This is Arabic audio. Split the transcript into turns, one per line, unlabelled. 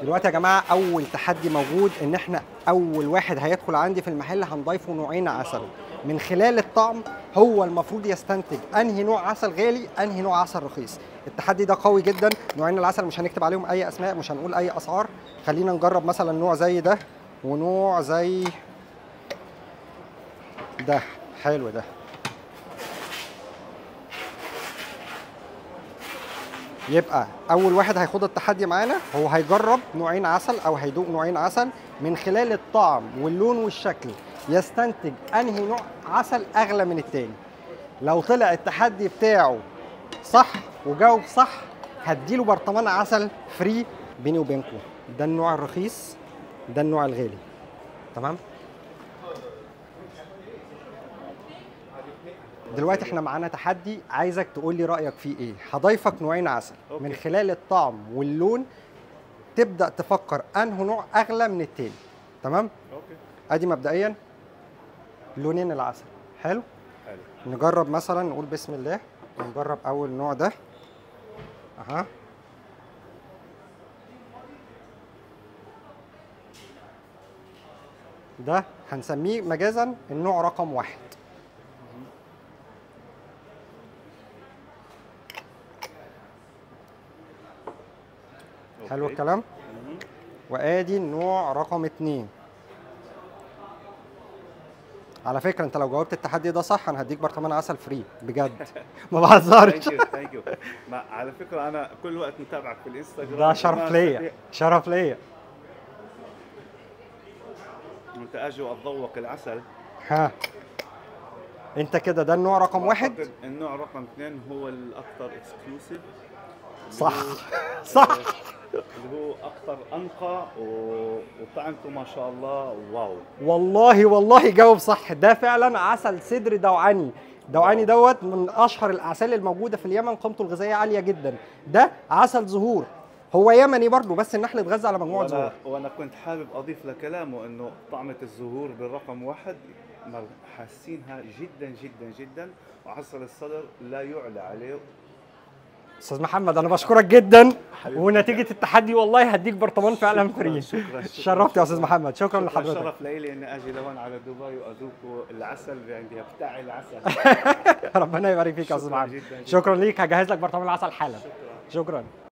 دلوقتي يا جماعه اول تحدي موجود ان احنا اول واحد هيدخل عندي في المحل هنضيفه نوعين عسل. من خلال الطعم هو المفروض يستنتج انهي نوع عسل غالي انهي نوع عسل رخيص. التحدي ده قوي جدا. نوعين العسل مش هنكتب عليهم اي اسماء، مش هنقول اي اسعار. خلينا نجرب مثلا نوع زي ده ونوع زي ده. حلو ده. يبقى اول واحد هيخوض التحدي معانا هو هيجرب نوعين عسل او هيدوق نوعين عسل. من خلال الطعم واللون والشكل يستنتج انهي نوع عسل اغلى من التاني. لو طلع التحدي بتاعه صح وجاوب صح هديله برطمان عسل فري. بيني وبينكم ده النوع الرخيص ده النوع الغالي. تمام. دلوقتي احنا معانا تحدي عايزك تقول لي رايك فيه ايه. هضيفك نوعين عسل. من خلال الطعم واللون تبدا تفكر انه نوع اغلى من التاني. تمام. ادي مبدئيا لونين العسل. حلو. نجرب مثلا نقول بسم الله ونجرب اول نوع ده. اها. ده هنسميه مجازا النوع رقم 1. حلو الكلام. وادي النوع رقم 2. على فكره انت لو جاوبت التحدي ده صح انا هديك برطمان عسل فري بجد. ما بهزرش.
ثانك يو. على فكره انا كل وقت متابعك في الانستغرام.
ده شرف ليا شرف ليا.
وانت اجي واتذوق العسل.
ها انت كده ده النوع رقم 1.
النوع رقم 2 هو الاكثر اكسكلوسيف.
صح صح.
اللي هو اكثر انقى وطعمته ما شاء الله واو.
والله جاوب صح. ده فعلا عسل سدر دوعاني. دوعاني دوت من اشهر الاعسال الموجوده في اليمن، قيمته الغذائيه عاليه جدا. ده عسل زهور. هو يمني برضه بس النحل اتغذى على مجموعه زهور.
وانا كنت حابب اضيف لكلامه انه طعمه الزهور بالرقم 1 حاسينها جدا جدا جدا، وعسل الصدر لا يعلى عليه.
استاذ محمد انا بشكرك جدا. ونتيجه التحدي والله هديك برطمان فعلا فري. شرفت يا استاذ محمد. شكرا لحضرتك.
شرف لي اني اجي لهون على دبي وادوق العسل عندي بتاع العسل.
ربنا يبارك فيك يا استاذ محمد. شكرا ليك. هجهز لك برطمان العسل حالا. شكرا.